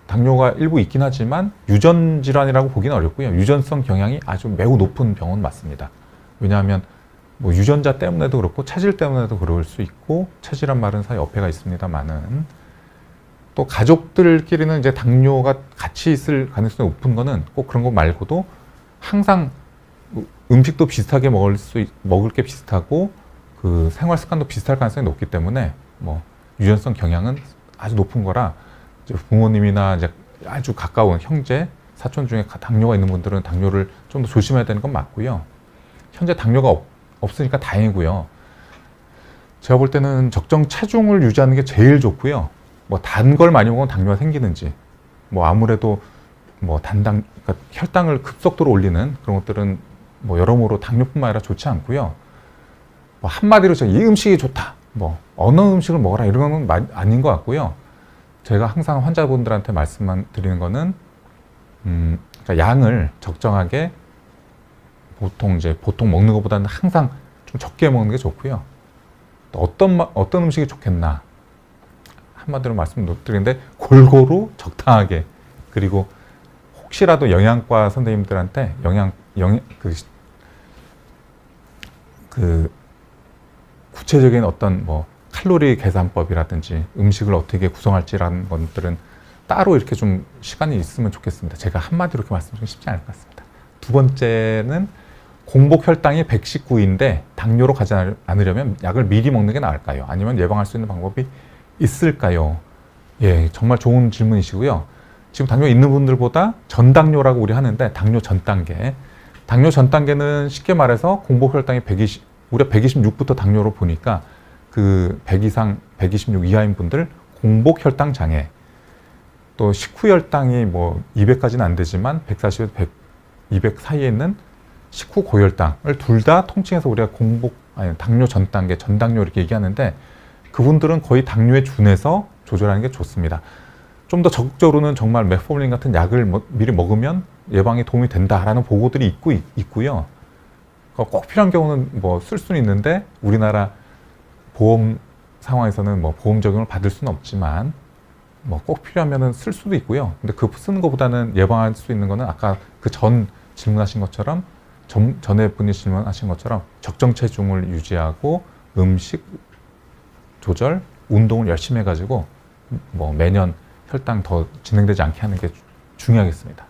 당뇨가 일부 있긴 하지만 유전 질환이라고 보기는 어렵고요. 유전성 경향이 아주 매우 높은 병은 맞습니다. 왜냐하면 뭐 유전자 때문에도 그렇고 체질 때문에도 그럴 수 있고, 체질한 말은 사이 어폐가 있습니다만은 또 가족들끼리는 이제 당뇨가 같이 있을 가능성이 높은 거는 꼭 그런 거 말고도 항상 음식도 비슷하게 먹을 게 비슷하고 그 생활 습관도 비슷할 가능성이 높기 때문에 뭐 유전성 경향은 아주 높은 거라, 이제 부모님이나 이제 아주 가까운 형제, 사촌 중에 당뇨가 있는 분들은 당뇨를 좀 더 조심해야 되는 건 맞고요. 현재 당뇨가 없으니까 다행이고요. 제가 볼 때는 적정 체중을 유지하는 게 제일 좋고요. 뭐 단 걸 많이 먹으면 당뇨가 생기는지, 뭐 아무래도 뭐 그러니까 혈당을 급속도로 올리는 그런 것들은 뭐 여러모로 당뇨뿐만 아니라 좋지 않고요. 뭐 한마디로 이 음식이 좋다, 뭐 어느 음식을 먹어라 이런 건 아닌 것 같고요. 제가 항상 환자분들한테 말씀만 드리는 거는 그러니까 양을 적정하게 보통 먹는 것보다는 항상 좀 적게 먹는 게 좋고요. 또 어떤 음식이 좋겠나, 한마디로 말씀드리는데 골고루 적당하게, 그리고 혹시라도 영양과 선생님들한테 구체적인 어떤 뭐 칼로리 계산법이라든지 음식을 어떻게 구성할지라는 것들은 따로 이렇게 좀 시간이 있으면 좋겠습니다. 제가 한마디로 이렇게 말씀드리기 쉽지 않을 것 같습니다. 두 번째는 공복 혈당이 119인데 당뇨로 가지 않으려면 약을 미리 먹는 게 나을까요? 아니면 예방할 수 있는 방법이 있을까요? 예, 정말 좋은 질문이시고요. 지금 당뇨 있는 분들보다 전당뇨라고 우리 하는데, 당뇨 전 단계. 당뇨 전 단계는 쉽게 말해서 공복 혈당이 120, 우리가 126부터 당뇨로 보니까 그 100 이상, 126 이하인 분들 공복 혈당 장애, 또 식후 혈당이 뭐 200까지는 안 되지만 140에서 200 사이에 있는 식후 고혈당을 둘 다 통칭해서 우리가 당뇨 전 단계, 전당뇨 이렇게 얘기하는데, 그분들은 거의 당뇨에 준해서 조절하는 게 좋습니다. 좀 더 적극적으로는 정말 메포밀린 같은 약을 미리 먹으면 예방에 도움이 된다라는 보고들이 있고요. 꼭 필요한 경우는 뭐 쓸 수는 있는데 우리나라 보험 상황에서는 뭐 보험 적용을 받을 수는 없지만 뭐 꼭 필요하면은 쓸 수도 있고요. 근데 쓰는 것보다는 예방할 수 있는 거는 아까 그 전 질문하신 것처럼 전에 분이 질문하신 것처럼 적정 체중을 유지하고 음식 조절, 운동을 열심히 해가지고 뭐 매년 혈당 더 진행되지 않게 하는 게 중요하겠습니다.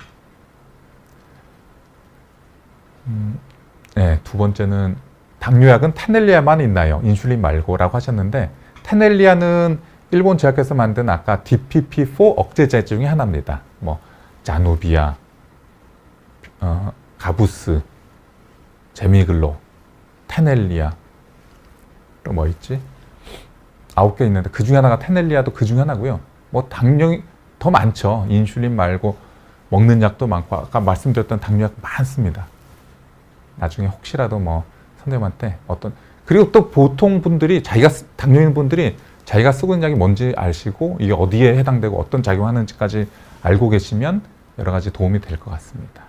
네, 두 번째는 당뇨약은 테넬리아만 있나요? 인슐린 말고라고 하셨는데, 테넬리아는 일본 제약회사 만든 아까 DPP-4 억제제 중에 하나입니다. 뭐 자누비아, 가부스, 제미글로, 테넬리아, 또 뭐 있지? 9개 있는데 그 중에 하나가 테넬리아도 그 중에 하나고요. 뭐 당뇨이 더 많죠. 인슐린 말고 먹는 약도 많고 아까 말씀드렸던 당뇨약 많습니다. 나중에 혹시라도 뭐 선생님한테 그리고 또 보통 분들이 당뇨 있는 분들이 자기가 쓰고 있는 약이 뭔지 아시고 이게 어디에 해당되고 어떤 작용하는지까지 알고 계시면 여러 가지 도움이 될 것 같습니다.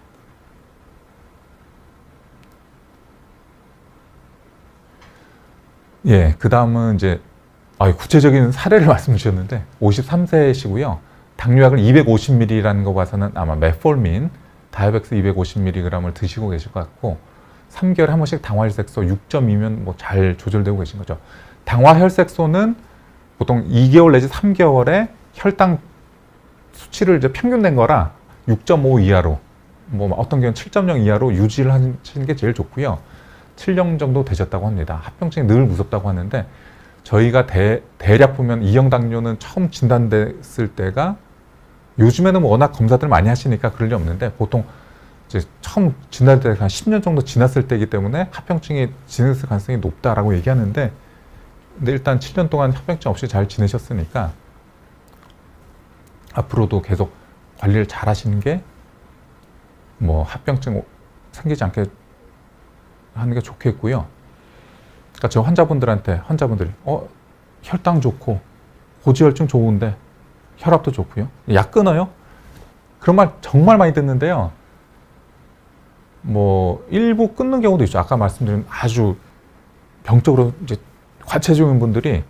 예, 그 다음은 이제 구체적인 사례를 말씀 주셨는데 53세시고요. 당뇨약을 250mg라는 거 봐서는 아마 메폴민, 다이백스 250mg을 드시고 계실 것 같고 3개월에 한 번씩 당화혈색소 6.2면 뭐 잘 조절되고 계신 거죠. 당화혈색소는 보통 2개월 내지 3개월에 혈당 수치를 이제 평균 낸 거라 6.5 이하로, 뭐 어떤 경우는 7.0 이하로 유지를 하시는 게 제일 좋고요. 7형 정도 되셨다고 합니다. 합병증이 늘 무섭다고 하는데 저희가 대략 보면 2형 당뇨는 처음 진단됐을 때가 요즘에는 뭐 워낙 검사들 많이 하시니까 그럴 리 없는데 보통 이제 처음 진단될 때 한 10년 정도 지났을 때이기 때문에 합병증이 진행했을 가능성이 높다라고 얘기하는데 근데 일단 7년 동안 합병증 없이 잘 지내셨으니까 앞으로도 계속 관리를 잘 하시는 게 뭐 합병증 생기지 않게 하는 게 좋겠고요. 그러니까 저 환자분들이 혈당 좋고 고지혈증 좋은데 혈압도 좋고요. 약 끊어요? 그런 말 정말 많이 듣는데요. 뭐 일부 끊는 경우도 있죠. 아까 말씀드린 아주 병적으로 이제 과체중인 분들이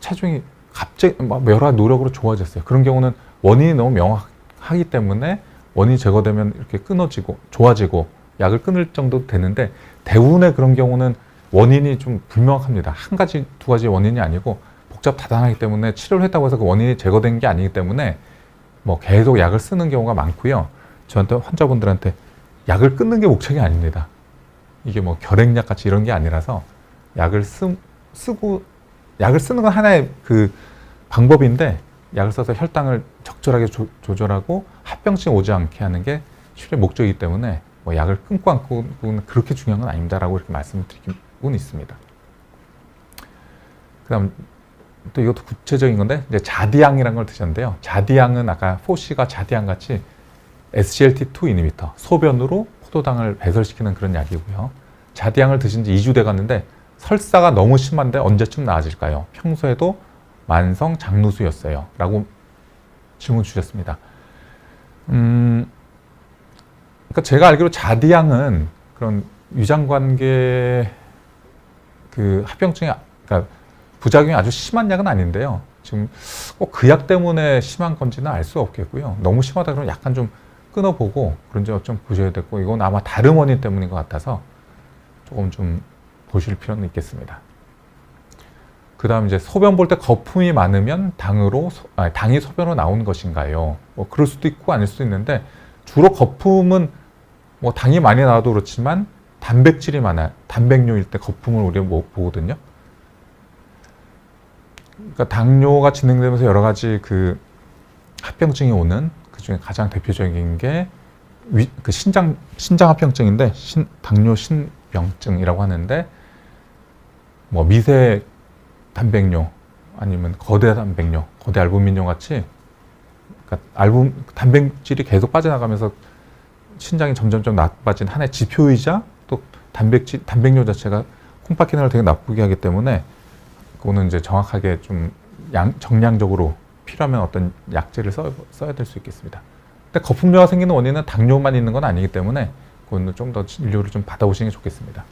체중이 갑자기 막 여러 노력으로 좋아졌어요. 그런 경우는 원인이 너무 명확하기 때문에 원인이 제거되면 이렇게 끊어지고 좋아지고 약을 끊을 정도 되는데 대부분의 그런 경우는 원인이 좀 불명확합니다. 한 가지, 두 가지 원인이 아니고 복잡다단하기 때문에 치료를 했다고 해서 그 원인이 제거된 게 아니기 때문에 뭐 계속 약을 쓰는 경우가 많고요. 저한테 환자분들한테 약을 끊는 게 목적이 아닙니다. 이게 뭐 결핵약 같이 이런 게 아니라서 약을 쓰고 약을 쓰는 건 하나의 그 방법인데 약을 써서 혈당을 적절하게 조절하고 합병증이 오지 않게 하는 게 치료의 목적이기 때문에 뭐 약을 끊고 안 끊고는 그렇게 중요한 건 아닙니다라고 이렇게 말씀을 드리고는 있습니다. 그다음 또 이것도 구체적인 건데 이제 자디앙이라는 걸 드셨는데요. 자디앙은 아까 포시가 자디앙 같이 SGLT2 이니비터 소변으로 포도당을 배설시키는 그런 약이고요. 자디앙을 드신 지 2주 돼 갔는데 설사가 너무 심한데 언제쯤 나아질까요? 평소에도 만성 장누수였어요. 라고 질문 주셨습니다. 그러니까 제가 알기로 자디앙은 그런 유장관계 그 합병증이, 그러니까 부작용이 아주 심한 약은 아닌데요. 지금 꼭 그 약 때문에 심한 건지는 알 수 없겠고요. 너무 심하다 그러면 약간 좀 끊어보고 그런지 좀 보셔야 되고 이건 아마 다른 원인 때문인 것 같아서 조금 좀 보실 필요는 있겠습니다. 그 다음 이제 소변 볼 때 거품이 많으면 당이 소변으로 나오는 것인가요? 뭐 그럴 수도 있고 아닐 수도 있는데 주로 거품은 뭐 당이 많이 나와도 그렇지만 단백질이 많아요. 단백뇨일 때 거품을 우리가 보거든요. 그러니까 당뇨가 진행되면서 여러 가지 그 합병증이 오는 그 중에 가장 대표적인 게 그 신장 합병증인데 당뇨 신병증이라고 하는데 뭐 미세 단백뇨 아니면 거대 단백뇨, 거대 알부민뇨 같이 그러니까 단백질이 계속 빠져나가면서 신장이 점점점 나빠진 하나의 지표이자 또 단백뇨 자체가 콩팥 기능을 되게 나쁘게 하기 때문에 그거는 이제 정확하게 좀 정량적으로 필요하면 어떤 약제를 써야 될 수 있겠습니다. 근데 거품뇨가 생기는 원인은 당뇨만 있는 건 아니기 때문에 그거는 좀 더 진료를 좀 받아보시는 게 좋겠습니다.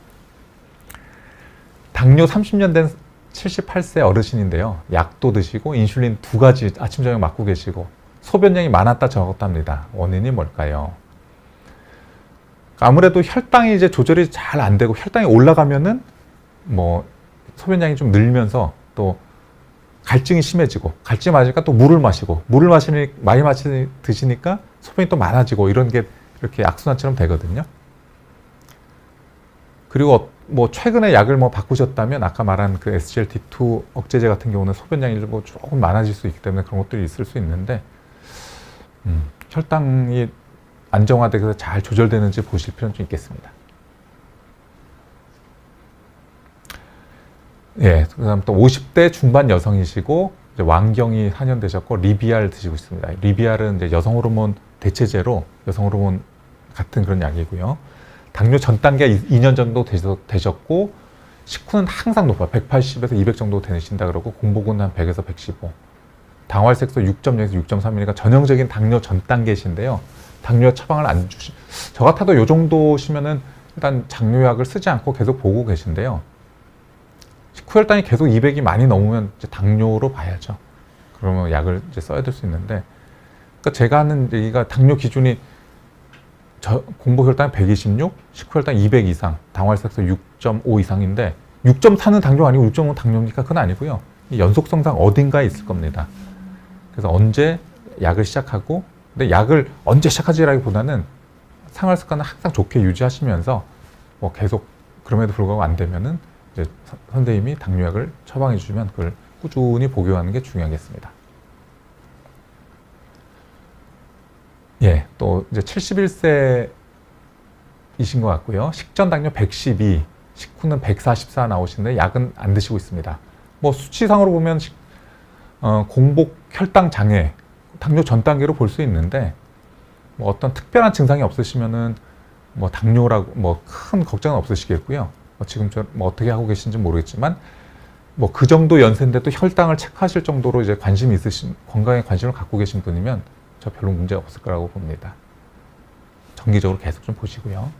당뇨 30년 된 78세 어르신인데요. 약도 드시고 인슐린 2가지 아침 저녁 맞고 계시고 소변량이 많았다 적었다 합니다. 원인이 뭘까요? 아무래도 혈당이 이제 조절이 잘 안 되고 혈당이 올라가면은 뭐 소변량이 좀 늘면서 또 갈증이 심해지고 갈증이 많으니까 또 물을 많이 드시니까 소변이 또 많아지고 이런 게 이렇게 악순환처럼 되거든요. 그리고 뭐 최근에 약을 뭐 바꾸셨다면 아까 말한 그 SGLT2 억제제 같은 경우는 소변량이 뭐 조금 많아질 수 있기 때문에 그런 것들이 있을 수 있는데 혈당이 안정화돼서 잘 조절되는지 보실 필요는 좀 있겠습니다. 예, 그다음 또 50대 중반 여성이시고 이제 완경이 4년 되셨고 리비알 드시고 있습니다. 리비알은 이제 여성 호르몬 대체제로 여성 호르몬 같은 그런 약이고요. 당뇨 전 단계 2년 정도 되셨고 식후는 항상 높아요. 180에서 200 정도 되신다 그러고 공복은 한 100에서 115. 당활색소 6.0에서 6.3mm가 전형적인 당뇨 전 단계신데요. 당뇨 처방을 안 주시. 저 같아도 요 정도시면은 일단 장뇨약을 쓰지 않고 계속 보고 계신데요. 식후 혈당이 계속 200이 많이 넘으면 이제 당뇨로 봐야죠. 그러면 약을 이제 써야 될 수 있는데, 그러니까 제가 하는 얘기가 당뇨 기준이 공복 혈당 126, 식후 혈당 200 이상, 당활색소 6.5 이상인데 6.4는 당뇨 아니고 6.5는 당뇨입니까? 그건 아니고요. 이 연속성상 어딘가에 있을 겁니다. 그래서 언제 약을 시작하고, 근데 약을 언제 시작하지라기보다는 생활 습관을 항상 좋게 유지하시면서 뭐 계속 그럼에도 불구하고 안 되면은 이제 선생님이 당뇨약을 처방해 주시면 그걸 꾸준히 복용하는 게 중요하겠습니다. 예, 또 이제 71세이신 것 같고요. 식전 당뇨 112, 식후는 144 나오시는데 약은 안 드시고 있습니다. 뭐 수치상으로 보면 공복 혈당 장애, 당뇨 전 단계로 볼 수 있는데 뭐 어떤 특별한 증상이 없으시면은 뭐 당뇨라고 뭐 큰 걱정은 없으시겠고요. 지금 뭐 어떻게 하고 계신지 모르겠지만 뭐 그 정도 연세인데도 혈당을 체크하실 정도로 이제 관심이 있으신, 건강에 관심을 갖고 계신 분이면 저 별로 문제가 없을 거라고 봅니다. 정기적으로 계속 좀 보시고요.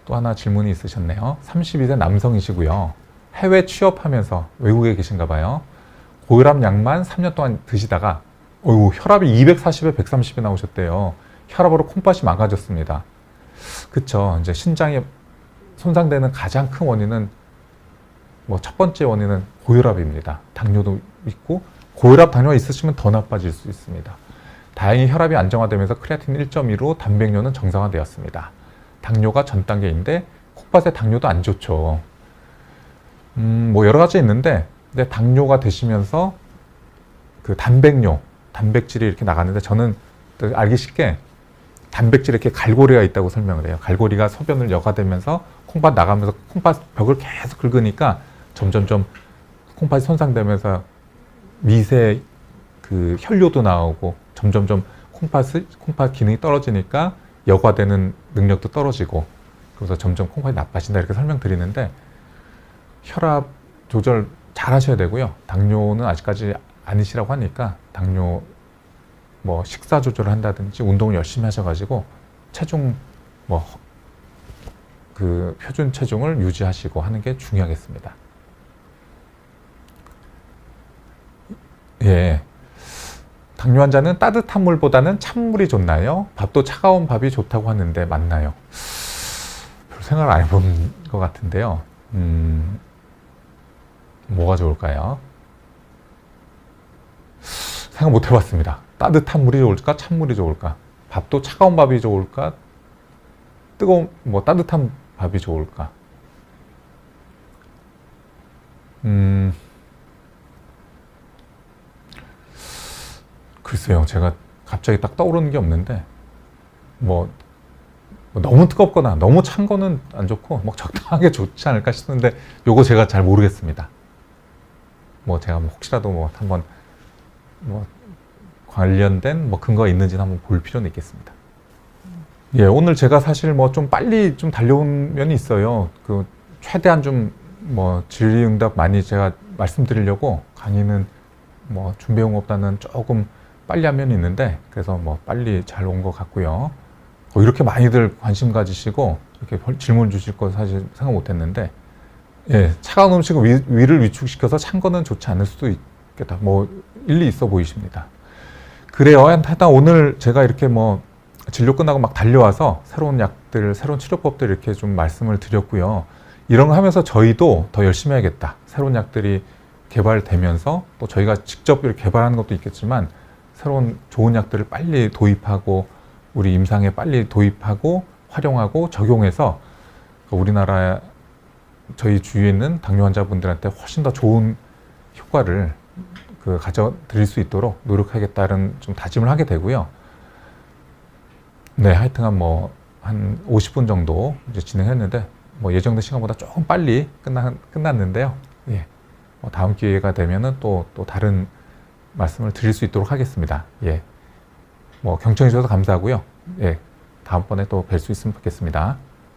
또 하나 질문이 있으셨네요. 32세 남성이시고요. 해외 취업하면서 외국에 계신가 봐요. 고혈압 약만 3년 동안 드시다가 혈압이 240에 130이 나오셨대요. 혈압으로 콩팥이 망가졌습니다. 그쵸. 이제 신장에 손상되는 가장 큰 원인은 뭐 첫 번째 원인은 고혈압입니다. 당뇨도 있고 고혈압 당뇨가 있으시면 더 나빠질 수 있습니다. 다행히 혈압이 안정화되면서 크레아틴 1.2로 단백뇨는 정상화되었습니다. 당뇨가 전 단계인데 콩팥의 당뇨도 안 좋죠. 뭐 여러 가지 있는데, 근데 당뇨가 되시면서 그 단백뇨, 단백질이 이렇게 나가는데 저는 알기 쉽게 단백질에 이렇게 갈고리가 있다고 설명을 해요. 갈고리가 소변을 여과되면서 콩팥 나가면서 콩팥 벽을 계속 긁으니까 점점점 콩팥이 손상되면서 미세 그 혈뇨도 나오고 점점점 콩팥 기능이 떨어지니까 여과되는 능력도 떨어지고, 그래서 점점 콩팥이 나빠진다 이렇게 설명드리는데 혈압 조절 잘 하셔야 되고요. 당뇨는 아직까지 아니시라고 하니까 당뇨 뭐 식사 조절을 한다든지 운동을 열심히 하셔가지고 체중 뭐 그 표준 체중을 유지하시고 하는 게 중요하겠습니다. 예. 당뇨 환자는 따뜻한 물보다는 찬물이 좋나요? 밥도 차가운 밥이 좋다고 하는데 맞나요? 별 생각을 안 해본 것 같은데요. 뭐가 좋을까요? 생각 못 해봤습니다. 따뜻한 물이 좋을까? 찬물이 좋을까? 밥도 차가운 밥이 좋을까? 뜨거운, 뭐 따뜻한 밥이 좋을까? 글쎄요, 제가 갑자기 딱 떠오르는 게 없는데, 뭐 너무 뜨겁거나 너무 찬 거는 안 좋고, 뭐 적당하게 좋지 않을까 싶은데, 요거 제가 잘 모르겠습니다. 뭐 제가 뭐 혹시라도 뭐 한번 뭐 관련된 뭐 근거가 있는지 한번 볼 필요는 있겠습니다. 예, 오늘 제가 사실 뭐 좀 빨리 좀 달려온 면이 있어요. 그 최대한 좀 뭐 질의응답 많이 제가 말씀드리려고 강의는 뭐 준비해온 것보다는 조금 빨리 한 면이 있는데, 그래서 뭐 빨리 잘 온 것 같고요. 이렇게 많이들 관심 가지시고 이렇게 질문 주실 거 사실 생각 못 했는데, 예, 차가운 음식은 위를 위축시켜서 찬 거는 좋지 않을 수도 있겠다. 뭐 일리 있어 보이십니다. 그래요. 하여튼 오늘 제가 이렇게 뭐 진료 끝나고 막 달려와서 새로운 약들, 새로운 치료법들 이렇게 좀 말씀을 드렸고요. 이런 거 하면서 저희도 더 열심히 해야겠다. 새로운 약들이 개발되면서 또 저희가 직접 이렇게 개발하는 것도 있겠지만 새로운 좋은 약들을 빨리 도입하고 우리 임상에 빨리 도입하고 활용하고 적용해서 우리나라 저희 주위에 있는 당뇨 환자분들한테 훨씬 더 좋은 효과를 가져 드릴 수 있도록 노력하겠다는 좀 다짐을 하게 되고요. 네, 하여튼간 뭐 한 50분 정도 이제 진행했는데 뭐 예정된 시간보다 조금 빨리 끝났는데요. 예, 뭐 다음 기회가 되면은 또 다른 말씀을 드릴 수 있도록 하겠습니다. 예, 뭐 경청해 주셔서 감사하고요. 예, 다음번에 또 뵐 수 있으면 좋겠습니다.